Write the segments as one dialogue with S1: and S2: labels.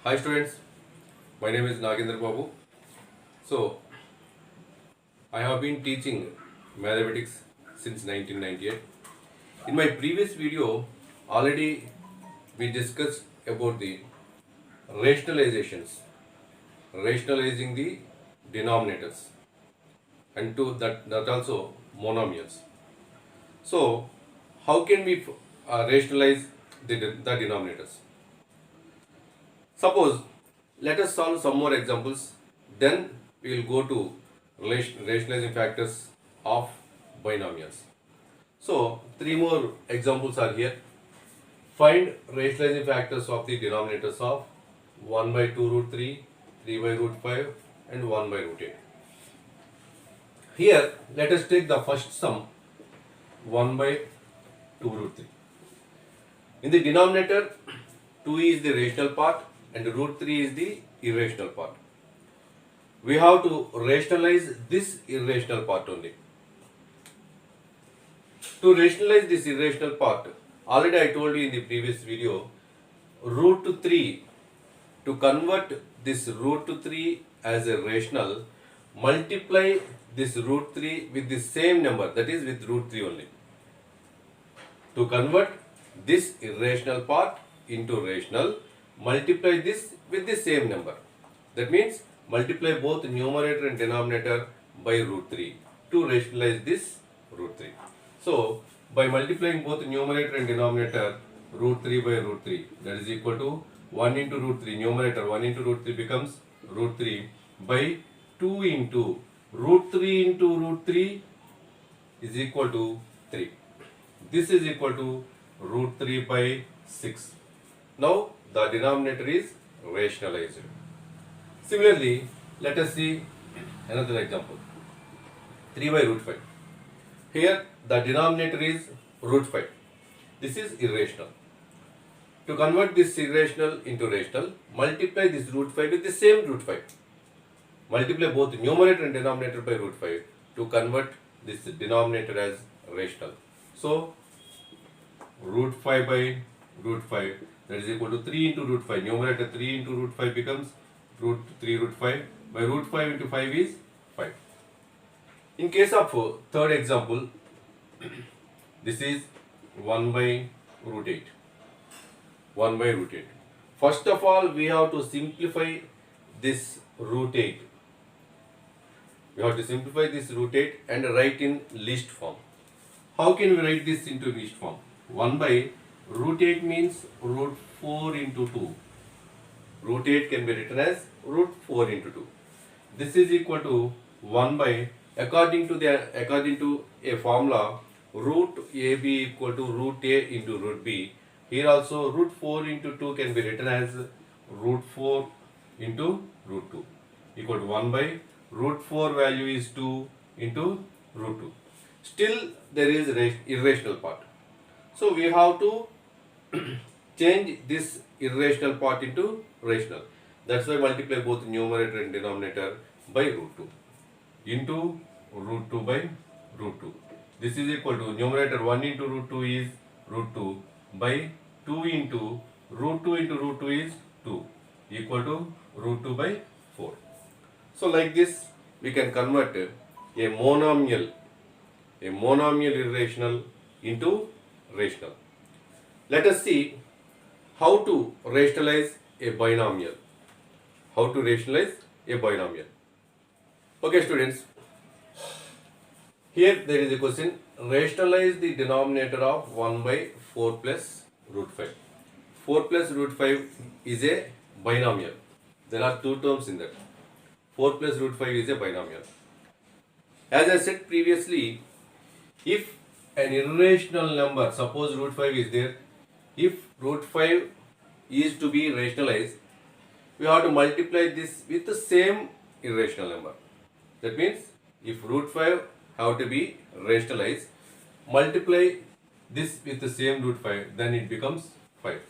S1: Hi students, my name is Nagendra Babu. So, I have been teaching mathematics since 1998. In my previous video, already we discussed about the rationalizations, rationalizing the denominators, and to that also monomials. So, how can we rationalize the denominators? Suppose, let us solve some more examples, then we will go to rationalizing factors of binomials. So, three more examples are here. Find rationalizing factors of the denominators of 1 by 2 root 3, 3 by root 5 and 1 by root 8. Here, let us take the first sum 1 by 2 root 3. In the denominator, 2 is the rational part and root 3 is the irrational part. We have to rationalize this irrational part only. To rationalize this irrational part, already I told you in the previous video, root 3, to convert this root 3 as a rational, multiply this root 3 with the same number, that is with root 3 only. To convert this irrational part into rational, multiply this with the same number. That means multiply both numerator and denominator by root 3 to rationalize this root 3. So, by multiplying both numerator and denominator, root 3 by root 3, that is equal to 1 into root 3, numerator 1 into root 3 becomes root 3 by 2 into root 3 into root 3 is equal to 3. This is equal to root 3 by 6. Now, the denominator is rationalized. Similarly, let us see another example. 3 by root 5. Here, the denominator is root 5. This is irrational. To convert this irrational into rational, multiply this root 5 with the same root 5. Multiply both numerator and denominator by root 5 to convert this denominator as rational. So, root 5 by root 5, that is equal to 3 into root 5. Numerator 3 into root 5 becomes root 3 root 5. By root 5 into 5 is 5. In case of third example, this is 1 by root 8. 1 by root 8. First of all, we have to simplify this root 8. We have to simplify this root 8 and write in list form. How can we write this into list form? 1 by root 8 means root 4 into 2. Root 8 can be written as root 4 into 2. This is equal to 1 by, according to a formula, root AB equal to root A into root B. Here also root 4 into 2 can be written as root 4 into root 2 equal to 1 by root 4 value is 2 into root 2. Still there is irrational part. So we have to change this irrational part into rational. That's why multiply both numerator and denominator by root 2 into root 2 by root 2. This is equal to numerator 1 into root 2 is root 2 by 2 into root 2 into root 2 is 2 equal to root 2 by 4. So like this we can convert a monomial irrational into rational. Let us see how to rationalize a binomial. How to rationalize a binomial. Okay students, here there is a question. Rationalize the denominator of 1 by 4 plus root 5. 4 plus root 5 is a binomial. There are two terms in that. 4 plus root 5 is a binomial. As I said previously, if an irrational number, suppose root 5 is there, if root 5 is to be rationalized, we have to multiply this with the same irrational number. That means, if root 5 have to be rationalized, multiply this with the same root 5, then it becomes 5.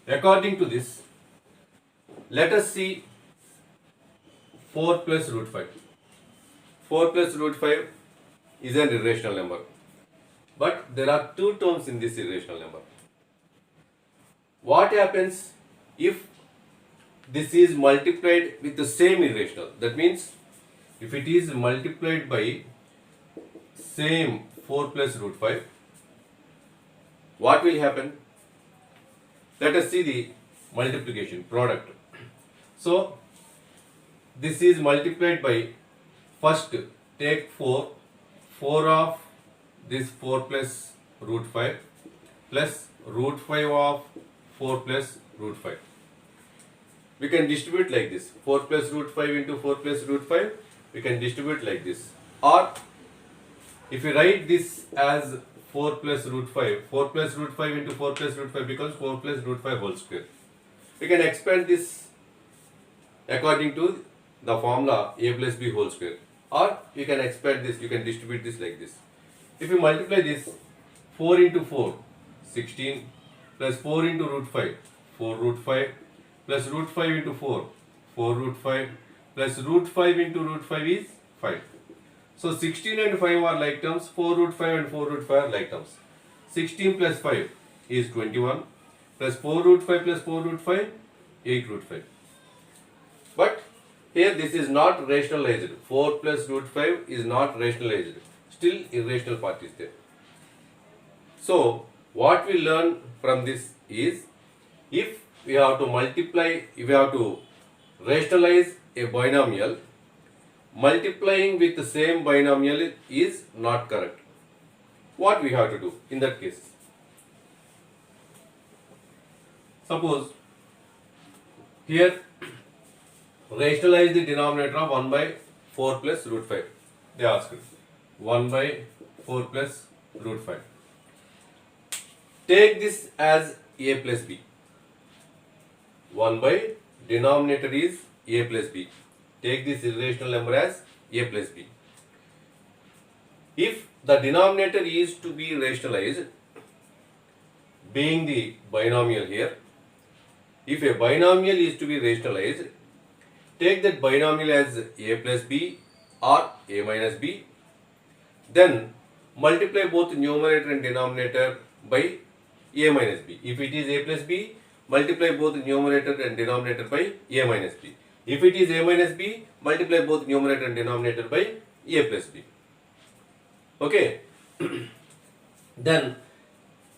S1: According to this, let us see 4 plus root 5. 4 plus root 5 is an irrational number. But there are two terms in this irrational number. what happens if this is multiplied with the same irrational? That means if it is multiplied by same 4 plus root 5, what will happen? Let us see the multiplication product. So this is multiplied by, first take 4 of this 4 plus root 5 plus root 5 of 4 plus root 5. We can distribute like this, 4 plus root 5 into 4 plus root 5, we can distribute like this. Or if we write this as 4 plus root 5, 4 plus root 5 into 4 plus root 5 becomes 4 plus root 5 whole square. We can expand this according to the formula a plus b whole square. Or you can expand this, you can distribute this like this. If you multiply this, 4 into 4, 16, plus 4 into root 5, 4 root 5, plus root 5 into 4, 4 root 5, plus root 5 into root 5 is 5. So 16 and 5 are like terms, 4 root 5 and 4 root 5 are like terms. 16 plus 5 is 21, plus 4 root 5 plus 4 root 5, 8 root 5. But here this is not rationalized. 4 plus root 5 is not rationalized. Still irrational part is there. So what we learn from this is, if we have to multiply, if we have to rationalize a binomial, multiplying with the same binomial is not correct. What we have to do in that case? Suppose here rationalize the denominator of 1 by 4 plus root 5. They asked 1 by 4 plus root 5. Take this as a plus b. 1 by denominator is a plus b. Take this irrational number as a plus b. If the denominator is to be rationalized, being the binomial here, if a binomial is to be rationalized, take that binomial as a plus b or a minus b, then multiply both numerator and denominator by a minus b. If it is a plus b, multiply both numerator and denominator by a minus b. If it is a minus b, multiply both numerator and denominator by a plus b. Okay. Then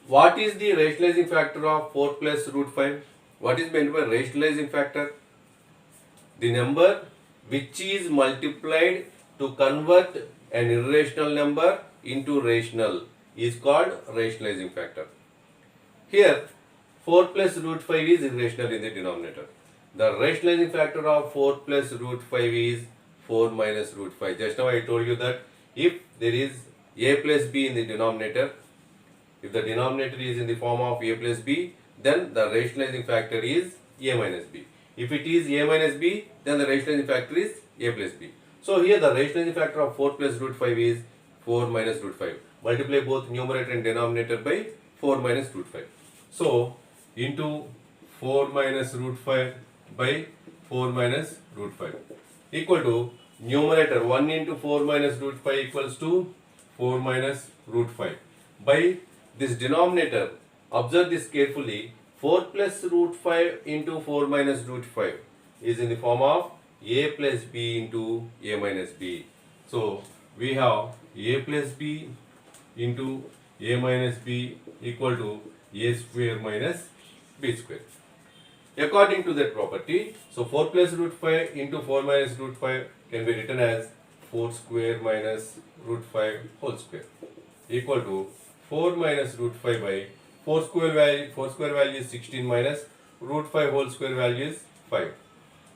S1: what is the rationalizing factor of 4 plus root 5? What is meant by rationalizing factor? The number which is multiplied to convert an irrational number into rational is called rationalizing factor. Here 4 plus root 5 is irrational in the denominator. The rationalizing factor of 4 plus root 5 is 4 minus root 5. Just now I told you that if there is a plus b in the denominator, if the denominator is in the form of a plus b, then the rationalizing factor is a minus b. If it is a minus b, then the rationalizing factor is a plus b. So here the rationalizing factor of 4 plus root 5 is 4 minus root 5. Multiply both numerator and denominator by 4 minus root 5. So into 4 minus root 5 by 4 minus root 5 equal to numerator 1 into 4 minus root 5 equals to 4 minus root 5 by this denominator. Observe this carefully. 4 plus root 5 into 4 minus root 5 is in the form of a plus b into a minus b. So we have a plus b into a minus b equal to a square minus b square. According to that property, so 4 plus root 5 into 4 minus root 5 can be written as 4 square minus root 5 whole square equal to 4 minus root 5 by 4 square value is 16 minus root 5 whole square value is 5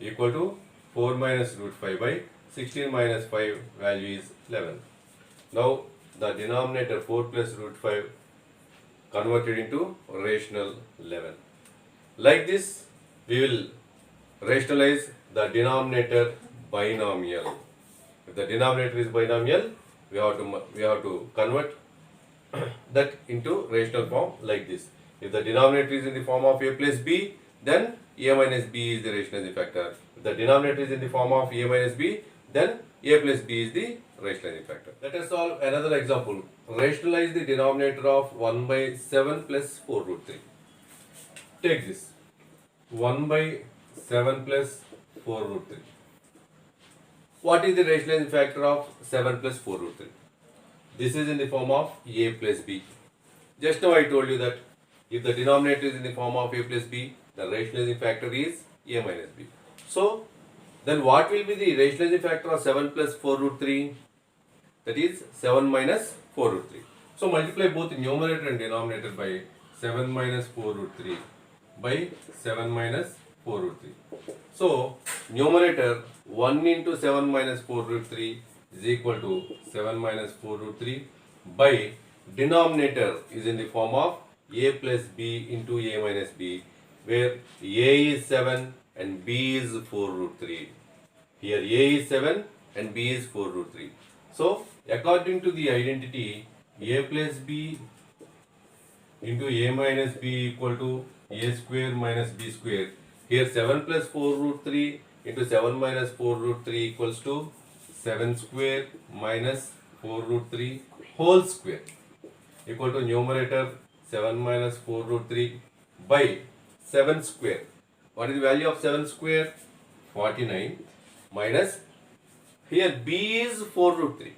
S1: equal to 4 minus root 5 by 16 minus 5 value is 11. Now the denominator 4 plus root 5 converted into rational 11. Like this we will rationalize the denominator binomial. If the denominator is binomial, we have to convert that into rational form like this. If the denominator is in the form of a plus b, then a minus b is the rationalizing factor. If the denominator is in the form of a minus b, then a plus b is the rationalizing factor. Let us solve another example. Rationalize the denominator of 1 by 7 plus 4 root 3. Take this 1 by 7 plus 4 root 3. What is the rationalizing factor of 7 plus 4 root 3? This is in the form of a plus b. Just now I told you that if the denominator is in the form of a plus b, the rationalizing factor is a minus b. So, then what will be the rationalizing factor of 7 plus 4 root 3? That is 7 minus 4 root 3. So, multiply both numerator and denominator by 7 minus 4 root 3 by 7 minus 4 root 3. So, numerator 1 into 7 minus 4 root 3 is equal to 7 minus 4 root 3 by denominator is in the form of a plus b into a minus b, where a is 7 and b is 4 root 3. Here a is 7 and b is 4 root 3. So, according to the identity, a plus b into a minus b equal to a square minus b square. Here 7 plus 4 root 3 into 7 minus 4 root 3 equals to 7 square minus 4 root 3 whole square equal to numerator 7 minus 4 root 3 by 7 square. What is the value of 7 square? 49 minus, here b is 4 root 3.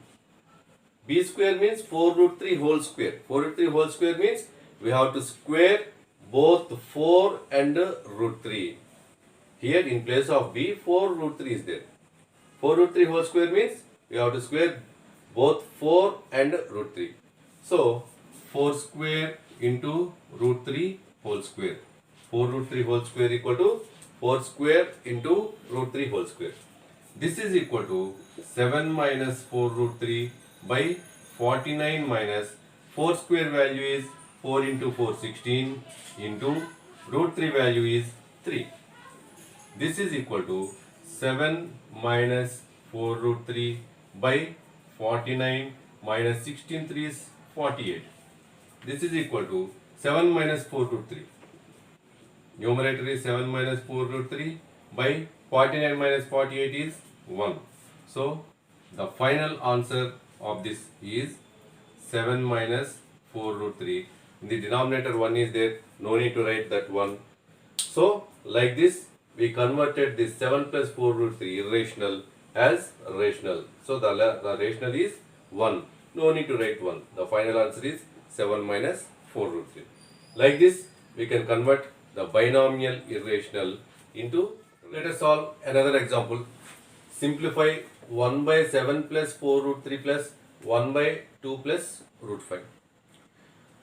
S1: B square means 4 root 3 whole square. 4 root 3 whole square means we have to square both 4 and root 3. Here in place of b, 4 root 3 is there. 4 root 3 whole square means we have to square both 4 and root 3. So, 4 square into root 3 whole square. 4 root 3 whole square equal to 4 square into root 3 whole square. This is equal to 7 minus 4 root 3 by 49 minus 4 square value is 4 into 4 16 into root 3 value is 3. This is equal to 7 minus 4 root 3 by 49 minus 16 3 is 48. This is equal to 7 minus 4 root 3. Numerator is 7 minus 4 root 3 by 49 minus 48 is 1. So, the final answer of this is 7 minus 4 root 3. In the denominator 1 is there, no need to write that 1. So, like this, we converted this 7 plus 4 root 3 irrational as rational. So, the rational is 1. No need to write 1. The final answer is 7 minus 4 root 3. Like this, we can convert the binomial irrational into. Let us solve another example. Simplify 1 by 7 plus 4 root 3 plus 1 by 2 plus root 5.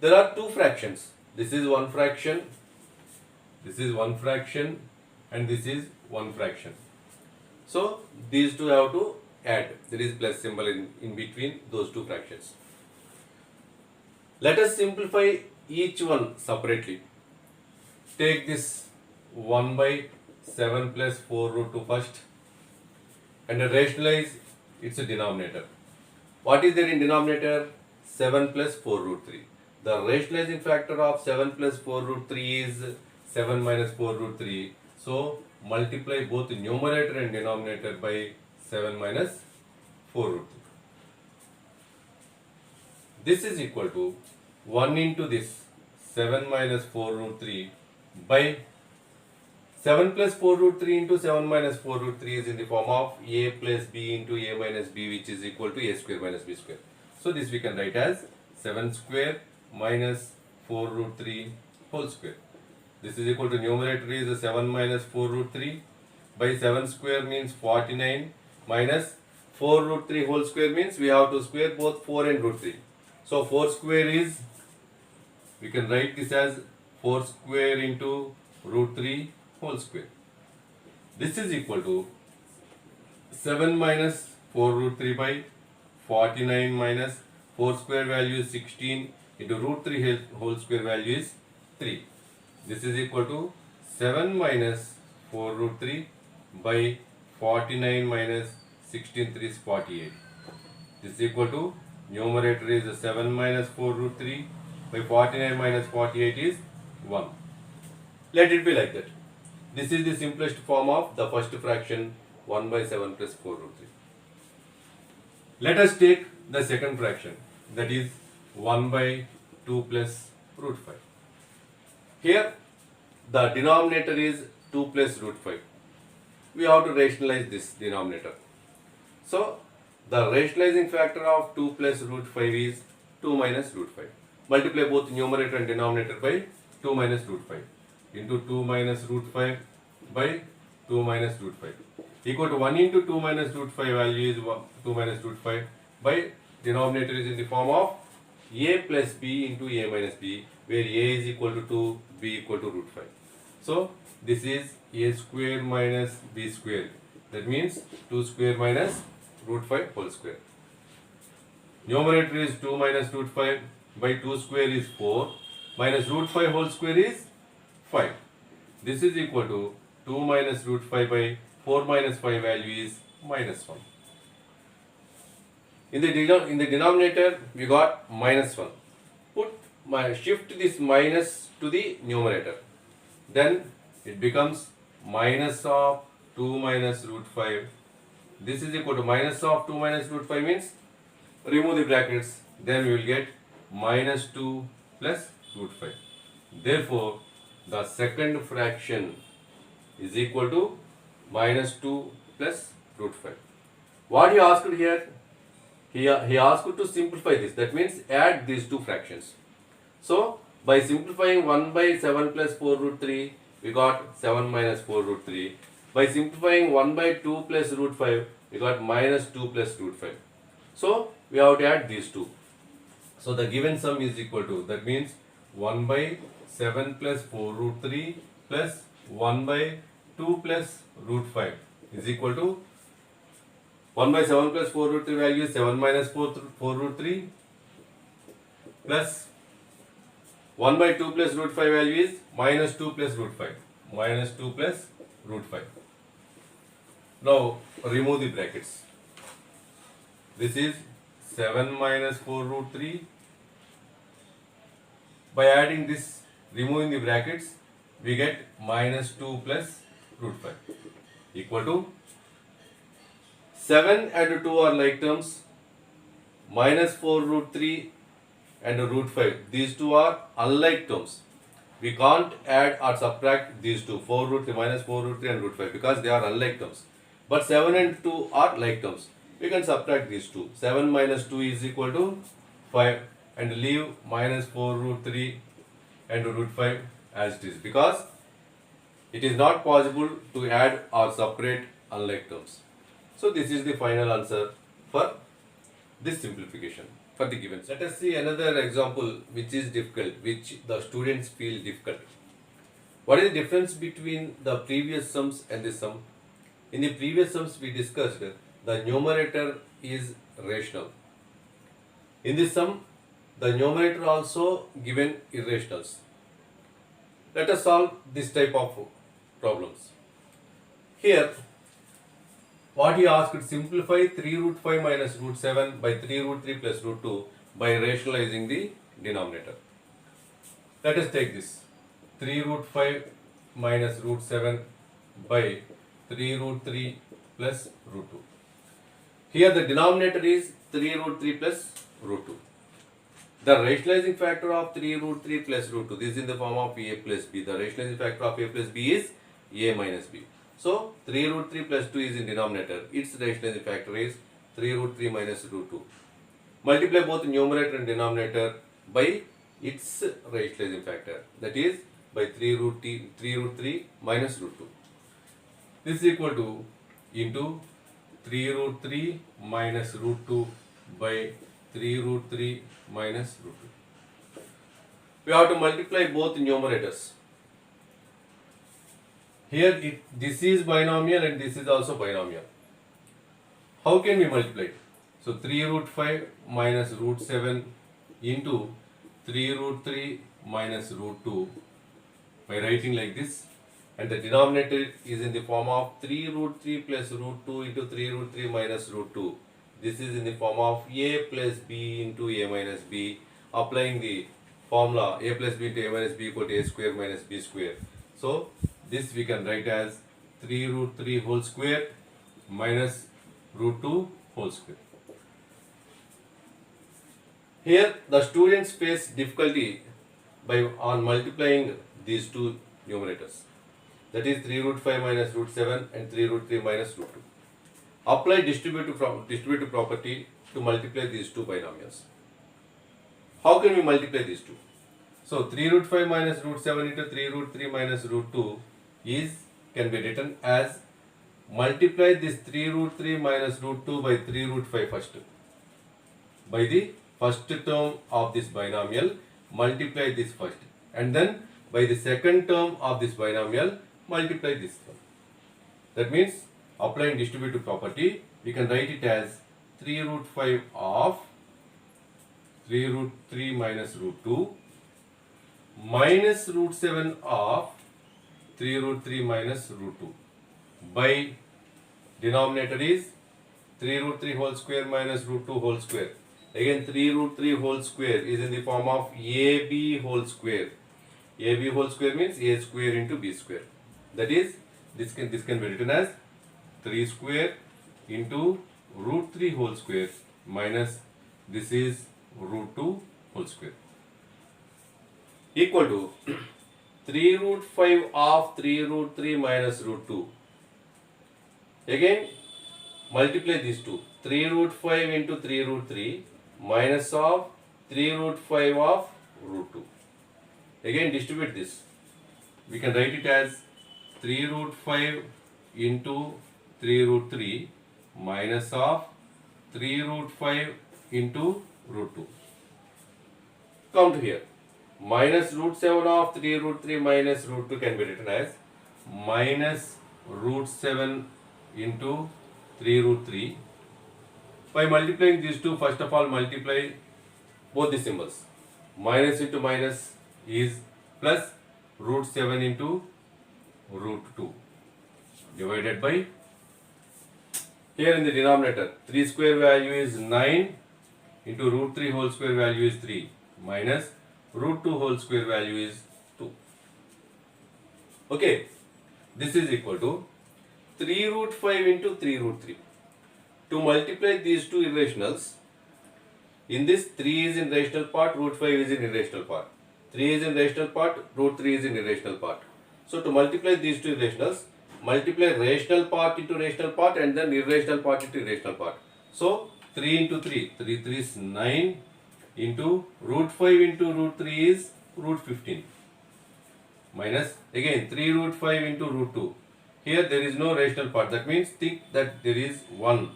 S1: There are two fractions. This is one fraction, this is one fraction, and this is one fraction. So, these two have to add. There is plus symbol in between those two fractions. Let us simplify each one separately. Take this 1 by 7 plus 4 root 2 first and rationalize its denominator. What is there in denominator? 7 plus 4 root 3. The rationalizing factor of 7 plus 4 root 3 is 7 minus 4 root 3. So, multiply both numerator and denominator by 7 minus 4 root 3. This is equal to 1 into this 7 minus 4 root 3 by 7 plus 4 root 3 into 7 minus 4 root 3 is in the form of a plus b into a minus b, which is equal to a square minus b square. So, this we can write as 7 square minus 4 root 3 whole square. This is equal to numerator is 7 minus 4 root 3 by 7 square means 49 minus 4 root 3 whole square means we have to square both 4 and root 3. So, 4 square is, we can write this as 4 square into root 3 whole square. This is equal to 7 minus 4 root 3 by 49 minus 4 square value is 16 into root 3 whole square value is 3. This is equal to 7 minus 4 root 3 by 49 minus 16 3 is 48. This is equal to numerator is 7 minus 4 root 3 by 49 minus 48 is 1. Let it be like that. This is the simplest form of the first fraction 1 by 7 plus 4 root 3. Let us take the second fraction, that is 1 by 2 plus root 5. Here the denominator is 2 plus root 5. We have to rationalize this denominator. So the rationalizing factor of 2 plus root 5 is 2 minus root 5. Multiply both numerator and denominator by 2 minus root 5 into 2 minus root 5 by 2 minus root 5 equal to 1 into 2 minus root 5 value is 2 minus root 5 by denominator is in the form of a plus b into a minus b, where a is equal to 2, b equal to root 5. So this is a square minus b square. That means 2 square minus root 5 whole square. Numerator is 2 minus root 5 by 2 square is 4 minus root 5 whole square is 5. This is equal to 2 minus root 5 by 4 minus 5 value is minus 1. In the denominator we got minus 1. Shift this minus to the numerator. Then it becomes minus of 2 minus root 5. This is equal to minus of 2 minus root 5 means remove the brackets. Then we will get minus 2 plus root 5. Therefore, the second fraction is equal to minus 2 plus root 5. What he asked here? He asked to simplify this. That means add these two fractions. So, by simplifying 1 by 7 plus 4 root 3, we got 7 minus 4 root 3. By simplifying 1 by 2 plus root 5, we got minus 2 plus root 5. So, we have to add these two. So, the given sum is equal to, that means 1 by 7 plus 4 root 3 plus 1 by 2 plus root 5 is equal to 1 by 7 plus 4 root 3 value is 7 minus 4 root 3 plus 1 by 2 plus root 5 value is minus 2 plus root 5. Minus 2 plus root 5. Now remove the brackets. This is 7 minus 4 root 3. By adding this, removing the brackets, we get minus 2 plus root 5 equal to 7 and 2 are like terms, minus 4 root 3 and root 5. These two are unlike terms. We can't add or subtract these two, 4 root 3, minus 4 root 3 and root 5, because they are unlike terms. But 7 and 2 are like terms. We can subtract these two. 7 minus 2 is equal to 5 and leave minus 4 root 3 and root 5 as it is, because it is not possible to add or separate unlike terms. So this is the final answer for this simplification for the given. Let us see another example which is difficult, which the students feel difficult. What is the difference between the previous sums and this sum? In the previous sums we discussed the numerator is rational. In this sum, the numerator also given irrationals. Let us solve this type of problems. Here, what he asked, simplify 3 root 5 minus root 7 by 3 root 3 plus root 2 by rationalizing the denominator. Let us take this 3 root 5 minus root 7 by 3 root 3 plus root 2. Here the denominator is 3 root 3 plus root 2. The rationalizing factor of 3 root 3 plus root 2, this is in the form of a plus b. The rationalizing factor of a plus b is a minus b. So 3 root 3 plus 2 is in denominator. Its rationalizing factor is 3 root 3 minus root 2. Multiply both numerator and denominator by its rationalizing factor. That is by 3 root 3 minus root 2. This is equal to into 3 root 3 minus root 2 by 3 root 3 minus root 2. We have to multiply both numerators. Here this is binomial and this is also binomial. How can we multiply it? So 3 root 5 minus root 7 into 3 root 3 minus root 2 by writing like this, and the denominator is in the form of 3 root 3 plus root 2 into 3 root 3 minus root 2. This is in the form of a plus b into a minus b. Applying the formula a plus b into a minus b equal to a square minus b square. So this we can write as 3 root 3 whole square minus root 2 whole square. Here the students face difficulty on multiplying these two numerators. That is 3 root 5 minus root 7 and 3 root 3 minus root 2. Apply distributive property to multiply these two binomials. How can we multiply these two? So 3 root 5 minus root 7 into 3 root 3 minus root 2 can be written as multiply this 3 root 3 minus root 2 by 3 root 5 first. By the first term of this binomial, multiply this first. And then by the second term of this binomial, multiply this term. That means applying distributive property, we can write it as 3 root 5 of 3 root 3 minus root 2 minus root 7 of 3 root 3 minus root 2 by denominator is 3 root 3 whole square minus root 2 whole square. Again 3 root 3 whole square is in the form of AB whole square. AB whole square means A square into B square. That is, this can be written as 3 square into root 3 whole square minus this is root 2 whole square equal to 3 root 5 of 3 root 3 minus root 2. Again multiply these two. 3 root 5 into 3 root 3 minus of 3 root 5 of root 2. Again distribute this. We can write it as 3 root 5 into 3 root 3 minus of 3 root 5 into root 2. Come to here. Minus root 7 of 3 root 3 minus root 2 can be written as minus root 7 into 3 root 3. By multiplying these two, first of all multiply both the symbols. Minus into minus is plus root 7 into root 2 divided by, here in the denominator 3 square value is 9 into root 3 whole square value is 3 minus root 2 whole square value is 2. Okay, this is equal to 3 root 5 into 3 root 3. To multiply these two irrationals, in this 3 is in rational part, root 5 is in irrational part. 3 is in rational part, root 3 is in irrational part. So to multiply these two irrationals, multiply rational part into rational part and then irrational part into irrational part. So 3 into 3, 3 is 9 into root 5 into root 3 is root 15 minus again 3 root 5 into root 2. Here there is no rational part, that means think that there is 1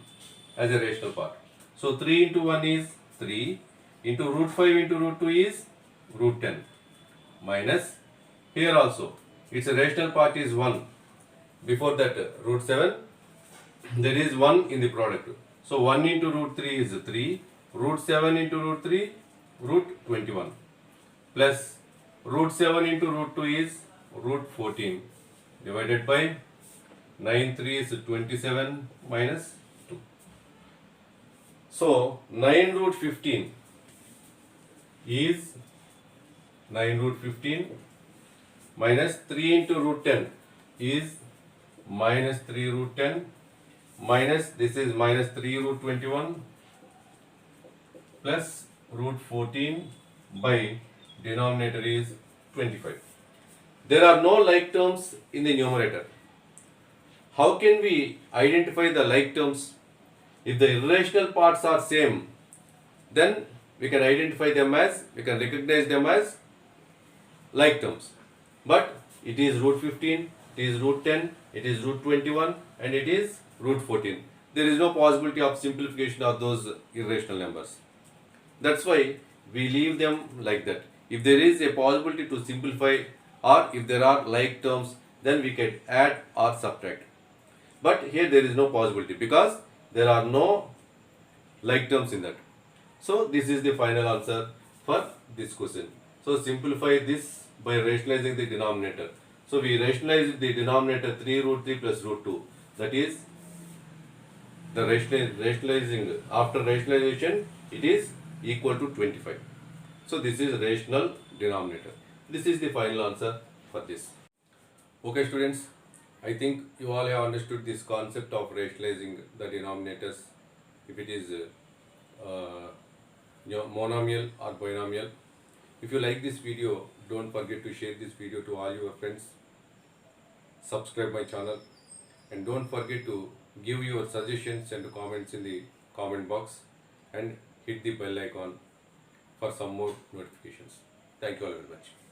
S1: as a rational part. So 3 into 1 is 3 into root 5 into root 2 is root 10 minus here also its a rational part is 1. Before that root 7 there is 1 in the product. So 1 into root 3 is 3, root 7 into root 3 root 21 plus root 7 into root 2 is root 14 divided by 9 3 is 27 minus 2. So 9 root 15 is 9 root 15 minus 3 into root 10 is minus 3 root 10 minus this is minus 3 root 21 plus root 14 by denominator is 25. There are no like terms in the numerator. How can we identify the like terms? If the irrational parts are same, then we can recognize them as like terms. But it is root 15, it is root 10, it is root 21 and it is root 14. There is no possibility of simplification of those irrational numbers. That's why we leave them like that. If there is a possibility to simplify or if there are like terms, then we can add or subtract. But here there is no possibility because there are no like terms in that. So this is the final answer for this question. So simplify this by rationalizing the denominator. So we rationalize the denominator 3 root 3 plus root 2. That is the rationalizing. After rationalization it is equal to 25. So this is rational denominator. This is the final answer for this. Okay students, I think you all have understood this concept of rationalizing the denominators if it is monomial or binomial. If you like this video, don't forget to share this video to all your friends. subscribe my channel, and don't forget to give your suggestions and comments in the comment box, and hit the bell icon for some more notifications. Thank you all very much.